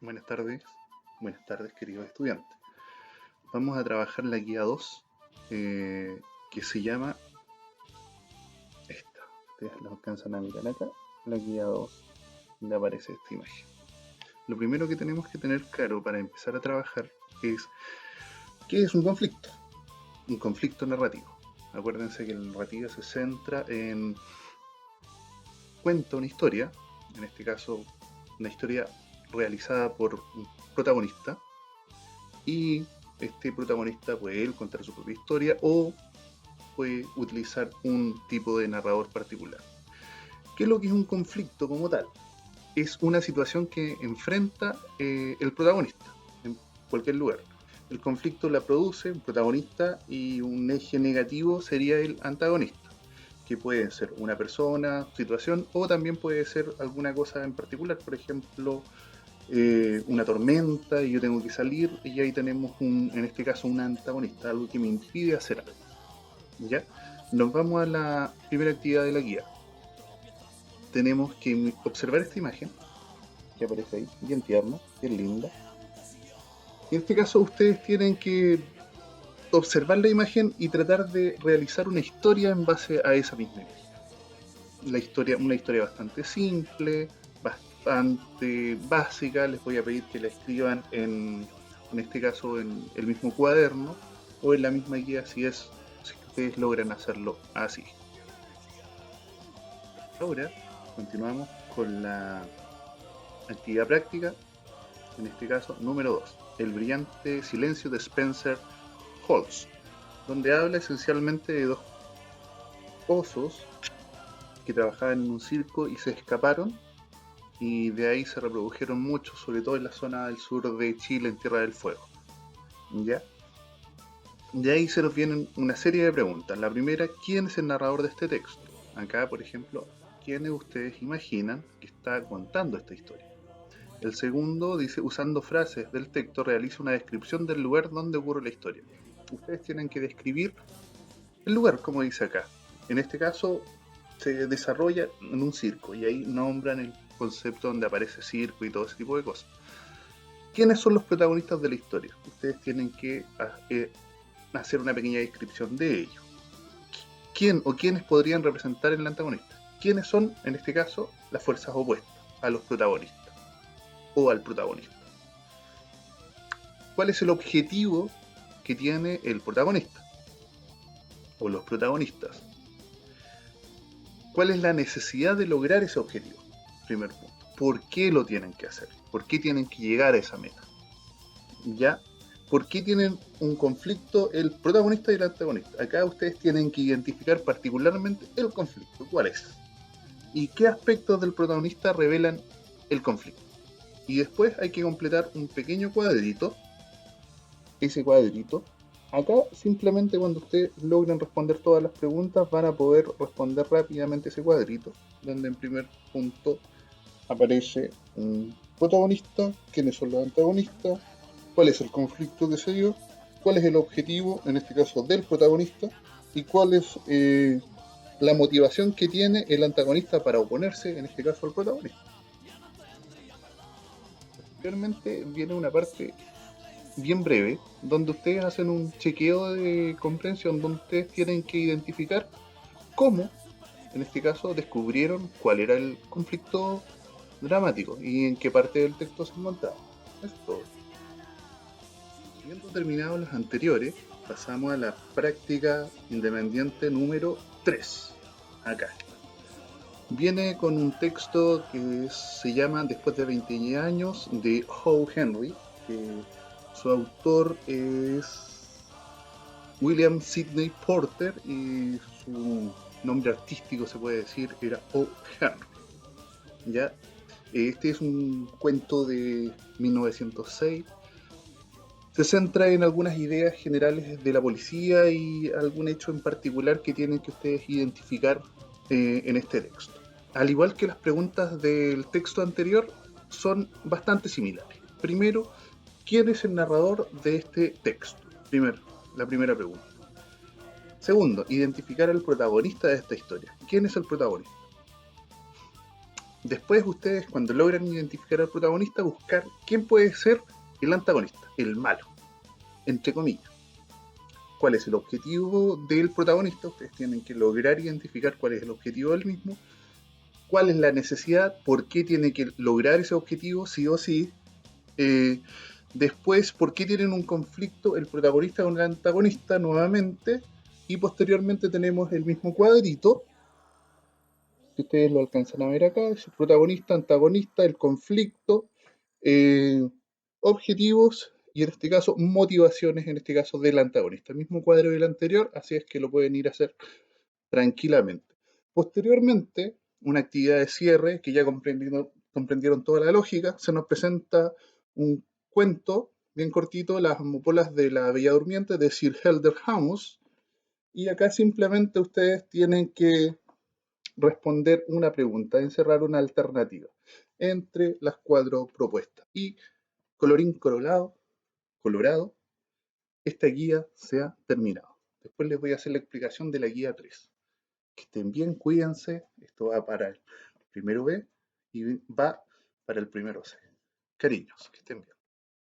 Buenas tardes queridos estudiantes. Vamos a trabajar la guía 2, que se llama esta. Ustedes la alcanzan a mirar acá, la guía 2, donde aparece esta imagen. Lo primero que tenemos que tener claro para empezar a trabajar es ¿qué es un conflicto? Un conflicto narrativo. Acuérdense que el narrativo se centra en cuenta una historia, en este caso una historia realizada por un protagonista, y este protagonista puede él contar su propia historia o puede utilizar un tipo de narrador particular. ¿Qué es lo que es un conflicto como tal? Es una situación que enfrenta el protagonista en cualquier lugar. El conflicto la produce un protagonista y un eje negativo sería el antagonista, que puede ser una persona, situación, o también puede ser alguna cosa en particular. Por ejemplo, una tormenta y yo tengo que salir, y ahí tenemos en este caso un antagonista, algo que me impide hacer algo. ¿Ya? Nos vamos a la primera actividad de la guía. Tenemos que observar esta imagen que aparece ahí, bien tierna, bien linda. En este caso ustedes tienen que observar la imagen y tratar de realizar una historia en base a esa misma imagen. Una historia bastante simple, bastante básica. Les voy a pedir que la escriban en este caso en el mismo cuaderno o en la misma guía si ustedes logran hacerlo así. Ahora continuamos con la actividad práctica, en este caso número 2, el brillante silencio de Spencer Holmes, donde habla esencialmente de dos osos que trabajaban en un circo y se escaparon, y de ahí se reprodujeron muchos, sobre todo en la zona del sur de Chile, en Tierra del Fuego. ¿Ya? De ahí se nos vienen una serie de preguntas. La primera, ¿quién es el narrador de este texto? Acá, por ejemplo, ¿quiénes ustedes imaginan que está contando esta historia? El segundo dice, usando frases del texto, realiza una descripción del lugar donde ocurre la historia. Ustedes tienen que describir el lugar, como dice acá. En este caso, se desarrolla en un circo y ahí nombran el concepto donde aparece circo y todo ese tipo de cosas. ¿Quiénes son los protagonistas de la historia? Ustedes tienen que hacer una pequeña descripción de ellos. ¿Quién o quiénes podrían representar el antagonista? ¿Quiénes son, en este caso, las fuerzas opuestas a los protagonistas o al protagonista? ¿Cuál es el objetivo que tiene el protagonista o los protagonistas? ¿Cuál es la necesidad de lograr ese objetivo? Primer punto. ¿Por qué lo tienen que hacer? ¿Por qué tienen que llegar a esa meta? ¿Ya? ¿Por qué tienen un conflicto el protagonista y el antagonista? Acá ustedes tienen que identificar particularmente el conflicto. ¿Cuál es? ¿Y qué aspectos del protagonista revelan el conflicto? Y después hay que completar un pequeño cuadrito. Ese cuadrito, acá simplemente cuando ustedes logren responder todas las preguntas van a poder responder rápidamente ese cuadrito, donde en primer punto aparece un protagonista, quiénes son los antagonistas, cuál es el conflicto que se dio, cuál es el objetivo, en este caso del protagonista, y cuál es la motivación que tiene el antagonista para oponerse, en este caso al protagonista. Posteriormente viene una parte bien breve, donde ustedes hacen un chequeo de comprensión, donde ustedes tienen que identificar cómo, en este caso, descubrieron cuál era el conflicto dramático y en qué parte del texto se encontraba. Eso es todo. Habiendo terminado las anteriores, pasamos a la práctica independiente número 3. Acá. Viene con un texto que se llama Después de 20 años, de O. Henry, que su autor es William Sidney Porter y su nombre artístico, se puede decir, era O. Henry. ¿Ya? Este es un cuento de 1906. Se centra en algunas ideas generales de la policía y algún hecho en particular que tienen que ustedes identificar en este texto. Al igual que las preguntas del texto anterior, son bastante similares. Primero, ¿quién es el narrador de este texto? La primera pregunta. Segundo, identificar al protagonista de esta historia. ¿Quién es el protagonista? Después ustedes, cuando logran identificar al protagonista, buscar quién puede ser el antagonista, el malo, entre comillas. ¿Cuál es el objetivo del protagonista? Ustedes tienen que lograr identificar cuál es el objetivo del mismo, cuál es la necesidad, por qué tiene que lograr ese objetivo sí o sí. Eh, Después, por qué tienen un conflicto el protagonista con el antagonista nuevamente. Y posteriormente tenemos el mismo cuadrito, que ustedes lo alcanzan a ver acá, es el protagonista, antagonista, el conflicto, eh, objetivos y en este caso motivaciones, en este caso del antagonista. El mismo cuadro del anterior, así es que lo pueden ir a hacer tranquilamente. Posteriormente, una actividad de cierre que ya comprendieron toda la lógica, se nos presenta un cuento bien cortito, Las amapolas de la Bella Durmiente de Sir Helder Hamus, y acá simplemente ustedes tienen que responder una pregunta, encerrar una alternativa entre las cuatro propuestas. Y colorín colorado, esta guía se ha terminado. Después les voy a hacer la explicación de la guía 3. Que estén bien, cuídense. Esto va para el primero B y va para el primero C. Cariños, que estén bien.